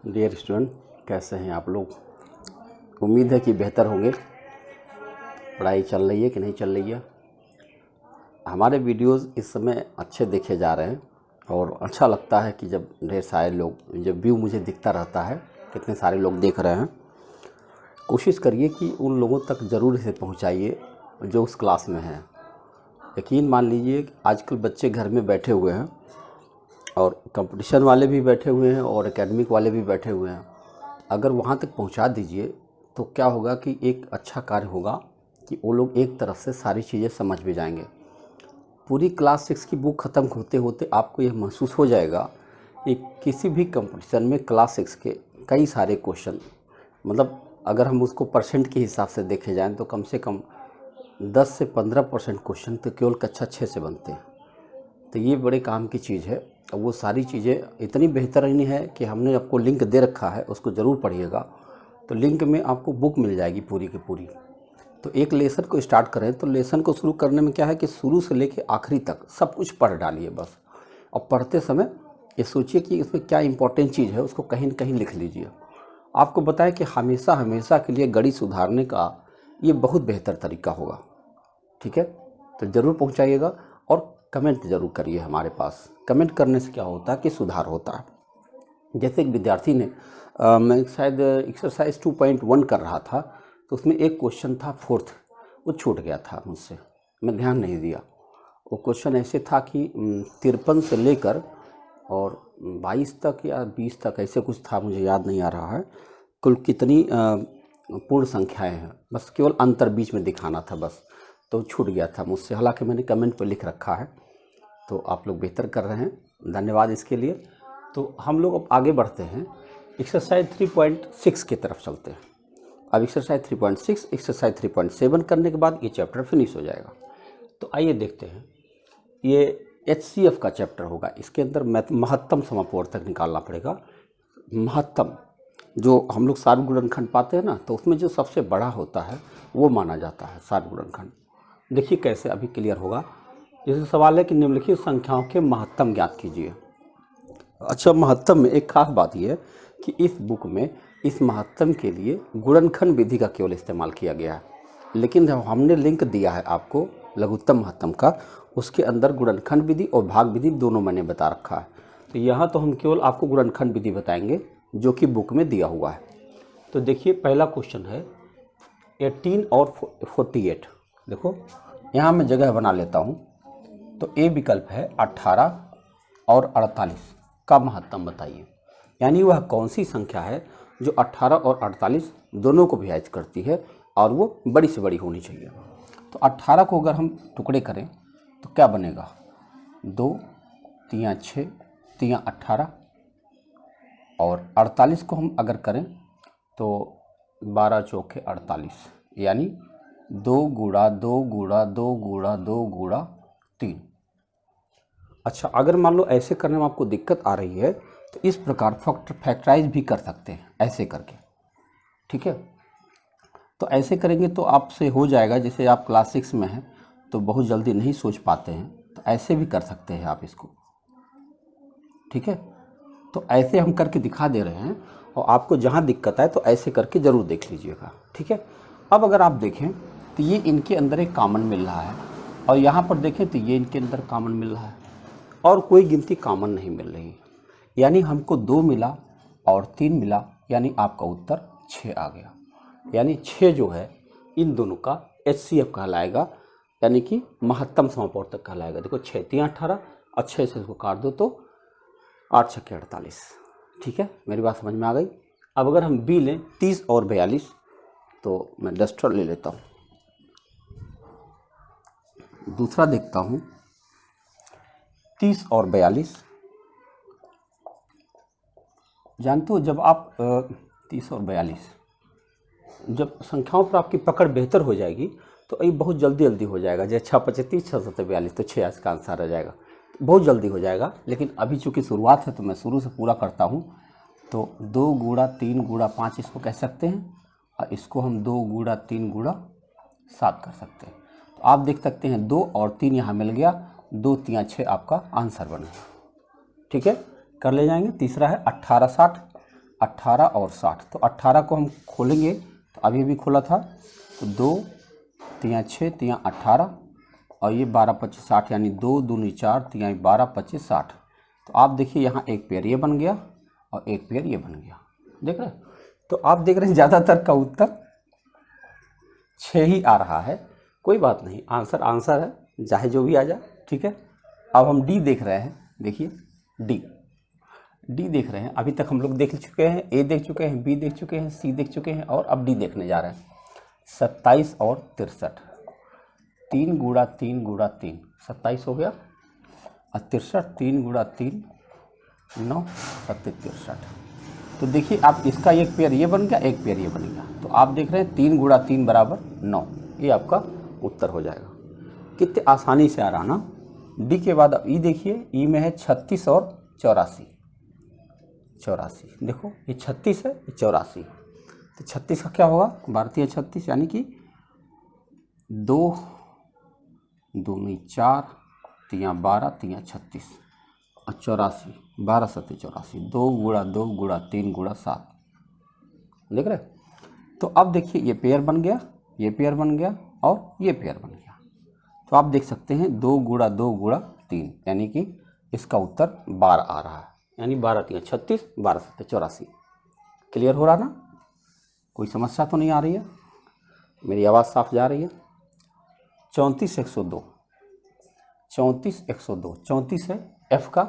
Dear student, कैसे हैं आप लोग। उम्मीद है कि बेहतर होंगे। पढ़ाई चल रही है कि नहीं चल रही है। हमारे वीडियोस इस समय अच्छे देखे जा रहे हैं और अच्छा लगता है कि जब ढेर सारे लोग, जब व्यू मुझे दिखता रहता है कितने सारे लोग देख रहे हैं। कोशिश करिए कि उन लोगों तक ज़रूर इसे पहुंचाइए जो उस क्लास में हैं। यकीन मान लीजिए कि आजकल बच्चे घर में बैठे हुए हैं और कंपटीशन वाले भी बैठे हुए हैं और एकेडमिक वाले भी बैठे हुए हैं। अगर वहाँ तक पहुँचा दीजिए तो क्या होगा कि एक अच्छा कार्य होगा कि वो लोग एक तरफ से सारी चीज़ें समझ भी जाएंगे। पूरी क्लास 6 की बुक ख़त्म होते होते आपको यह महसूस हो जाएगा कि किसी भी कंपटीशन में क्लास 6 के कई सारे क्वेश्चन, मतलब अगर हम उसको परसेंट के हिसाब से देखे जाएँ तो कम से कम 10 से 15% क्वेश्चन तो केवल कक्षा 6 से बनते हैं। तो ये बड़े काम की चीज़ है। और वो सारी चीज़ें इतनी बेहतरीन है कि हमने आपको लिंक दे रखा है, उसको ज़रूर पढ़िएगा। तो लिंक में आपको बुक मिल जाएगी पूरी की पूरी। तो एक लेसन को स्टार्ट करें तो लेसन को शुरू करने में क्या है कि शुरू से लेकर आखिरी तक सब कुछ पढ़ डालिए बस। और पढ़ते समय ये सोचिए कि इसमें क्या इंपॉर्टेंट चीज़ है, उसको कहीं न कहीं लिख लीजिए। आपको बताएं कि हमेशा हमेशा के लिए गणित सुधारने का ये बहुत बेहतर तरीका होगा। ठीक है, तो ज़रूर पहुंचाइएगा और कमेंट ज़रूर करिए हमारे पास। कमेंट करने से क्या होता है कि सुधार होता है। जैसे एक विद्यार्थी ने मैं शायद एक्सरसाइज 2.1 कर रहा था तो उसमें एक क्वेश्चन था 4th, वो छूट गया था मुझसे, मैं ध्यान नहीं दिया। वो क्वेश्चन ऐसे था कि 53 से लेकर और 22 तक या 20 तक ऐसे कुछ था, मुझे याद नहीं आ रहा है कुल कितनी पूर्ण संख्याएं हैं, बस केवल अंतर बीच में दिखाना था बस। तो छूट गया था मुझसे, हालांकि मैंने कमेंट पर लिख रखा है। तो आप लोग बेहतर कर रहे हैं, धन्यवाद इसके लिए। तो हम लोग अब आगे बढ़ते हैं, एक्सरसाइज 3.6 की तरफ चलते हैं। अब एक्सरसाइज 3.6, एक्सरसाइज 3.7 करने के बाद ये चैप्टर फिनिश हो जाएगा। तो आइए देखते हैं, ये HCF का चैप्टर होगा। इसके अंदर महत्तम समापवर्तक निकालना पड़ेगा। महत्तम जो हम लोग सार्व गुणनखंड पाते हैं ना, तो उसमें जो सबसे बड़ा होता है वो माना जाता है सार्व गुणनखंड। देखिए कैसे अभी क्लियर होगा। जैसे सवाल है कि निम्नलिखित संख्याओं के महत्तम ज्ञात कीजिए। अच्छा, महत्तम में एक खास बात यह है कि इस बुक में इस महत्तम के लिए गुणनखंड विधि का केवल इस्तेमाल किया गया है, लेकिन जब हमने लिंक दिया है आपको लघुत्तम महत्तम का, उसके अंदर गुणनखंड विधि और भाग विधि दोनों मैंने बता रखा है। तो यहाँ तो हम केवल आपको गुणनखंड विधि बताएंगे जो कि बुक में दिया हुआ है। तो देखिए पहला क्वेश्चन है 18 और 48। देखो यहाँ मैं जगह बना लेता हूँ। तो ए विकल्प है 18 और 48 का महत्तम बताइए। यानी वह कौन सी संख्या है जो 18 और 48 दोनों को विभाजित करती है और वो बड़ी से बड़ी होनी चाहिए। तो 18 को अगर हम टुकड़े करें तो क्या बनेगा, 2 3 6 3 18। और 48 को हम अगर करें तो 12 चौके 48, यानी 2 गुणा 2 गुणा 2 गुणा 2 गुणा 3। अच्छा, अगर मान लो ऐसे करने में आपको दिक्कत आ रही है तो इस प्रकार फैक्टराइज भी कर सकते हैं ऐसे करके। ठीक है, तो ऐसे करेंगे तो आपसे हो जाएगा। जैसे आप क्लास 6 में हैं तो बहुत जल्दी नहीं सोच पाते हैं, तो ऐसे भी कर सकते हैं आप इसको। ठीक है, तो ऐसे हम करके दिखा दे रहे हैं और आपको जहाँ दिक्कत आए तो ऐसे करके ज़रूर देख लीजिएगा। ठीक है, अब अगर आप देखें तो ये इनके अंदर एक कॉमन मिल रहा है और यहाँ पर देखें तो ये इनके अंदर कॉमन मिल रहा है और कोई गिनती कॉमन नहीं मिल रही। यानी हमको 2 मिला और 3 मिला, यानी आपका उत्तर 6 आ गया। यानी 6 जो है इन दोनों का HCF कहलाएगा, यानी कि महत्तम समापवर्तक कहलाएगा। देखो 6 3 18 और 6 से इसको काट दो तो 8 6 48। ठीक है, मेरी बात समझ में आ गई। अब अगर हम बी लें 30 और 42, तो मैं डस्टर ले लेता हूँ। दूसरा देखता हूँ 30 और 42। जानते हो जब आप 30 और 42 जब संख्याओं पर आपकी पकड़ बेहतर हो जाएगी तो ये बहुत जल्दी जल्दी हो जाएगा। जैसे 6 5 30 6 7 42 तो 6 का आंसर आ जाएगा, बहुत जल्दी हो जाएगा। लेकिन अभी चूँकि शुरुआत है तो मैं शुरू से पूरा करता हूँ। तो 2 गुणा 3 गुणा 5 इसको कह सकते हैं और इसको हम 2 गुणा 3 गुणा 7 कर सकते हैं। तो आप देख सकते हैं 2 और 3 यहाँ मिल गया, 2 3 6 आपका आंसर बनेगा। ठीक है, कर ले जाएंगे। तीसरा है 18 60। 18 और 60। तो 18 को हम खोलेंगे तो अभी भी खोला था, तो 2 3 6 3 18 और ये 12 25 60, यानी 2 दूनी 4 3 12 25 60। तो आप देखिए यहाँ एक पेयर ये बन गया और एक पेयर ये बन गया, देख रहे हैं। तो आप देख रहे हैं ज़्यादातर का उत्तर 6 ही आ रहा है। कोई बात नहीं, आंसर आंसर है, चाहे जो भी आ जाए, ठीक है। अब हम डी देख रहे हैं, देखिए डी देख रहे हैं। अभी तक हम लोग देख चुके हैं, ए देख चुके हैं, बी देख चुके हैं, सी देख चुके हैं और अब डी देखने जा रहे हैं। 27 और 63, 3 गुणा 3 गुणा 3 27 हो गया और 63 3 गुणा 3 9 7 63। तो देखिए आप इसका एक पेयर ये बन गया, एक पेयर ये बन गया। तो आप देख रहे हैं 3 गुणा 3 बराबर 9, ये आपका उत्तर हो जाएगा। कितने आसानी से आ रहा ना। डी के बाद अब ई देखिए, ई में है 36 और 84। देखो ये 36 है, ये 84। तो 36 का क्या होगा, भारतीय 36, यानी कि 2 दूनी 4 3 12 3 36 और 84, 12 7 84, 2 गुणा 2 गुणा 3 गुणा 7, देख रहे। तो अब देखिए ये पेयर बन गया, ये पेयर बन गया और ये पेयर बन गया। तो आप देख सकते हैं 2 गुणा 2 गुणा 3, यानी कि इसका उत्तर 12 आ रहा है, यानी 12 3 36 12 7 84। क्लियर हो रहा ना, कोई समस्या तो नहीं आ रही है, मेरी आवाज़ साफ जा रही है। 34 102, 34 102, 34 है एफ का,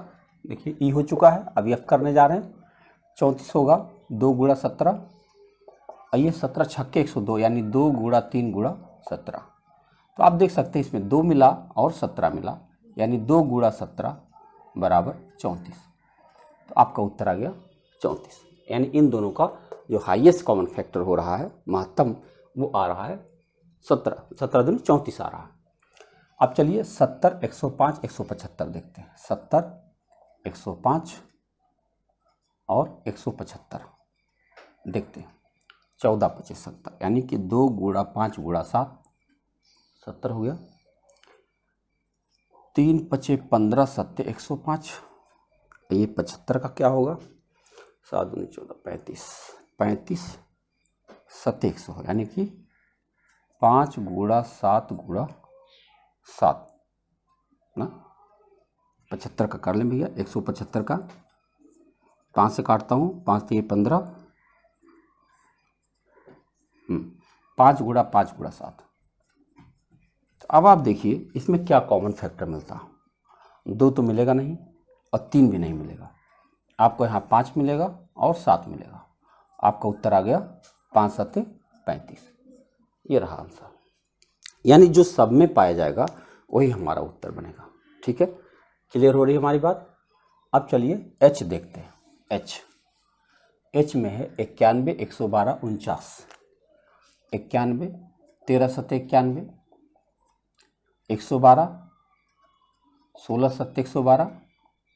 देखिए ई हो चुका है, अभी एफ करने जा रहे हैं। 34 होगा 2 गुणा 17 और ये 17 छक्के 102, यानी 2 गुणा 3 गुणा 17। तो आप देख सकते हैं इसमें 2 मिला और 17 मिला, यानी 2 गुणा 17 बराबर 34। तो आपका उत्तर आ गया 34, यानी इन दोनों का जो हाईएस्ट कॉमन फैक्टर हो रहा है, महत्तम, वो आ रहा है 17, 17 दूनी 34 आ रहा है। अब चलिए 70 105 175 देखते हैं। 70 105 और 175 देखते हैं। 14 25 70, यानी कि 2 गुणा 5 गुणा 7 70 हो गया। 3 5 15 7 105, ये 75 का क्या होगा, 7 दूनी 14 35, 35 7 100, यानी कि 5 गुणा 7 गुणा 7 ना। 75 का कर लें भैया, 175 का 5 से काटता हूँ, 5 3 15, 5 गुणा 5 गुणा 7। तो अब आप देखिए इसमें क्या कॉमन फैक्टर मिलता, 2 तो मिलेगा नहीं और 3 भी नहीं मिलेगा। आपको यहाँ 5 मिलेगा और 7 मिलेगा। आपका उत्तर आ गया 5 7 35, ये रहा आंसर। यानी जो सब में पाया जाएगा वही हमारा उत्तर बनेगा, ठीक है। क्लियर हो रही है हमारी बात। अब चलिए एच देखते हैं। एच में है 91 112 49, 91 13 7 91, 112 16 7 112।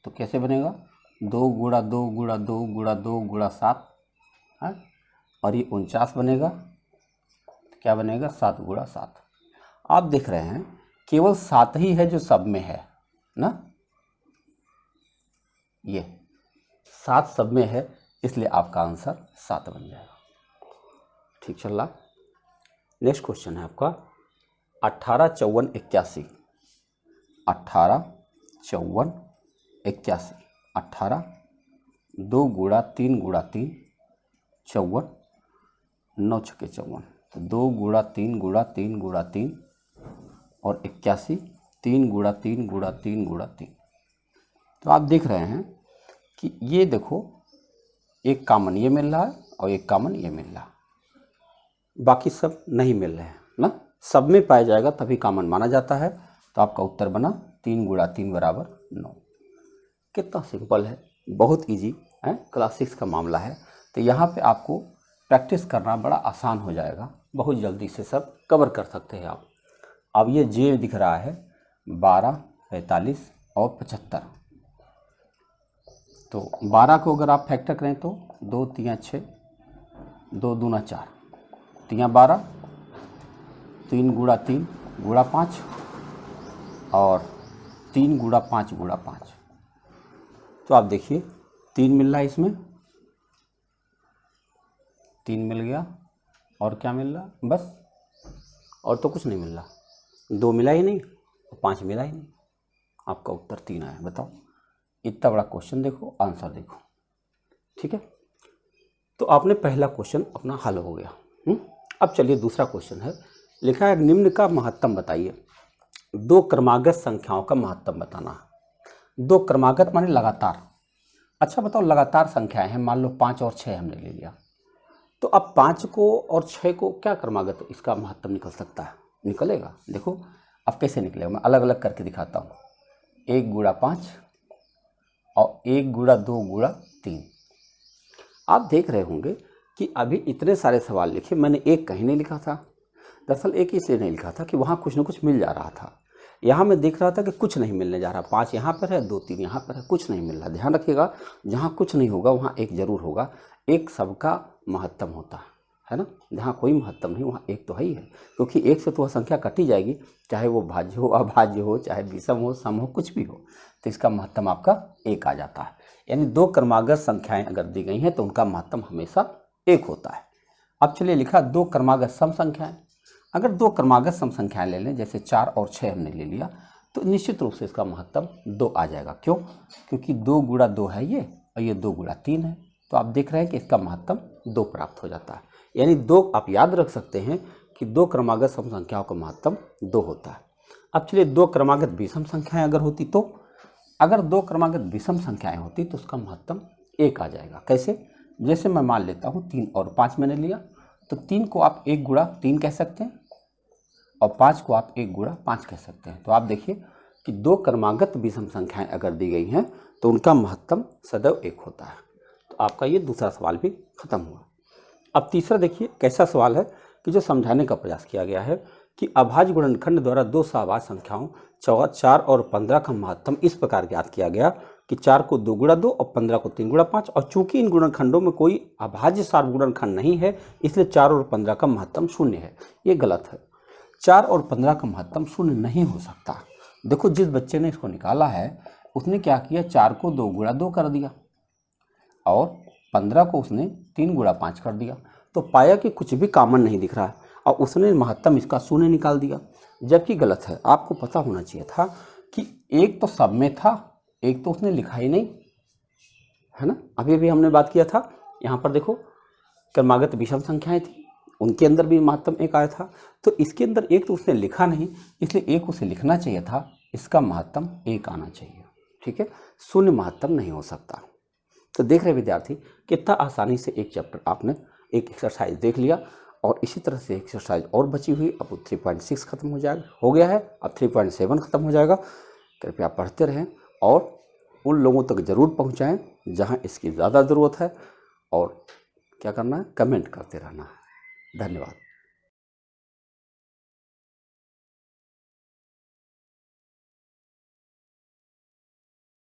तो कैसे बनेगा, 2 गुणा 2 गुणा 2 गुणा 2 गुणा 7 है, और ये 49 बनेगा। तो क्या बनेगा, 7 गुणा 7। आप देख रहे हैं केवल 7 ही है जो सब में है ना, ये 7 सब में है, इसलिए आपका आंसर 7 बन जाएगा। ठीक चल रहा। नेक्स्ट क्वेश्चन है आपका 18 54 81, 18 54 81, 18 2 गुणा 3 गुणा 3 54, 9 छक्के 54। तो 2 गुणा 3 गुणा 3 गुणा 3 और 81, 3 गुणा 3 गुणा 3 गुणा 3। तो आप देख रहे हैं कि ये देखो एक कॉमन ये मिल रहा है और एक कॉमन ये मिल रहा है, बाकी सब नहीं मिल रहे हैं ना। सब में पाया जाएगा तभी कॉमन माना जाता है। तो आपका उत्तर बना 3 गुणा 3 बराबर 9। कितना सिंपल है, बहुत इजी है, क्लास 6 का मामला है। तो यहाँ पे आपको प्रैक्टिस करना बड़ा आसान हो जाएगा, बहुत जल्दी से सब कवर कर सकते हैं आप। अब ये जे दिख रहा है 12 45 और 75। तो 12 को अगर आप फैक्टर करें तो 2 3 6, 2 दूना 4, 3 12, 3 गुणा 3 गुणा 5 और 3 गुणा 5 गुणा 5। तो आप देखिए 3 मिल रहा है इसमें, 3 मिल गया, और क्या मिल रहा, बस और तो कुछ नहीं मिल रहा, 2 मिला ही नहीं और 5 मिला ही नहीं, आपका उत्तर 3 आया। बताओ, इतना बड़ा क्वेश्चन देखो, आंसर देखो, ठीक है। तो आपने पहला क्वेश्चन अपना हल हो गया। अब चलिए दूसरा क्वेश्चन है, लिखा है निम्न का महत्तम बताइए। 2 क्रमागत संख्याओं का महत्तम बताना है। 2 क्रमागत माने लगातार। अच्छा बताओ, लगातार संख्याएं हैं, मान लो 5 और 6 हमने ले लिया, तो अब 5 को और 6 को क्या क्रमागत इसका महत्तम निकल सकता है, निकलेगा। देखो अब कैसे निकलेगा, मैं अलग अलग करके दिखाता हूँ। 1 गुणा 5 और 1 गुणा 2 गुणा 3। आप देख रहे होंगे कि अभी इतने सारे सवाल लिखे, मैंने एक कहीं नहीं लिखा था। दरअसल एक इसलिए नहीं लिखा था कि वहाँ कुछ ना कुछ मिल जा रहा था। यहाँ मैं देख रहा था कि कुछ नहीं मिलने जा रहा, 5 यहाँ पर है, 2 3 यहाँ पर है, कुछ नहीं मिल रहा। ध्यान रखिएगा, जहाँ कुछ नहीं होगा वहाँ एक जरूर होगा। एक सबका महत्तम होता है ना, जहाँ कोई महत्तम नहीं वहाँ एक तो है ही है, क्योंकि एक से तो वह संख्या कटी जाएगी, चाहे वो भाज्य हो, अभाज्य हो, चाहे विषम हो, सम हो, कुछ भी हो, तो इसका महत्तम आपका एक आ जाता है। यानी 2 क्रमागत संख्याएं अगर दी गई हैं तो उनका महत्तम हमेशा एक होता है। अब चलिए लिखा 2 क्रमागत सम संख्याएं। अगर 2 क्रमागत सम संख्याएं ले लें, जैसे 4 और 6 हमने ले लिया, तो निश्चित रूप से इसका महत्तम 2 आ जाएगा। क्यों? क्योंकि 2 गुणा 2 है ये, और ये 2 गुणा 3 है, तो आप देख रहे हैं कि इसका महत्तम 2 प्राप्त हो जाता है। यानी 2 आप याद रख सकते हैं कि 2 क्रमागत सम संख्याओं का महत्तम 2 होता है। अब चलिए 2 क्रमागत विषम संख्याएं अगर होती तो, अगर 2 क्रमागत विषम संख्याएं होती तो उसका महत्तम 1 आ जाएगा। कैसे? जैसे मैं मान लेता हूँ 3 और 5 मैंने लिया, तो 3 को आप 1 गुणा 3 कह सकते हैं और 5 को आप 1 गुणा 5 कह सकते हैं। तो आप देखिए कि 2 क्रमागत विषम संख्याएं अगर दी गई हैं तो उनका महत्तम सदैव 1 होता है। तो आपका ये दूसरा सवाल भी खत्म हुआ। अब तीसरा देखिए कैसा सवाल है कि जो समझाने का प्रयास किया गया है कि अभाज्य गुणनखंड द्वारा 2 सहभाज्य संख्याओं 4 और 15 का महत्तम इस प्रकार ज्ञात किया गया कि 4 को 2 गुणा 2 और 15 को 3 गुणा 5, और चूंकि इन गुणनखंडों में कोई अभाज्य सार्वगुणनखंड नहीं है इसलिए 4 और 15 का महत्तम 0 है। ये गलत है। 4 और 15 का महत्तम 0 नहीं हो सकता। देखो जिस बच्चे ने इसको निकाला है उसने क्या किया, 4 को 2 गुणा 2 कर दिया और 15 को उसने 3 गुणा 5 कर दिया, तो पाया कि कुछ भी कॉमन नहीं दिख रहा है और उसने महत्तम इसका 0 निकाल दिया, जबकि गलत है। आपको पता होना चाहिए था कि एक तो सब में था, एक तो उसने लिखा ही नहीं, है ना। अभी भी हमने बात किया था, यहाँ पर देखो क्रमागत विषम संख्याएं थी, उनके अंदर भी महत्तम 1 आया था, तो इसके अंदर एक तो उसने लिखा नहीं, इसलिए 1 उसे लिखना चाहिए था, इसका महत्तम 1 आना चाहिए। ठीक है, 0 महत्तम नहीं हो सकता। तो देख रहे विद्यार्थी कितना आसानी से एक चैप्टर आपने एक एक्सरसाइज देख लिया, और इसी तरह से एक्सरसाइज और बची हुई। अब 3.6 खत्म हो गया है, अब 3.7 खत्म हो जाएगा। कृपया पढ़ते रहें और उन लोगों तक जरूर पहुंचाएं जहां इसकी ज़्यादा ज़रूरत है, और क्या करना है, कमेंट करते रहना है। धन्यवाद।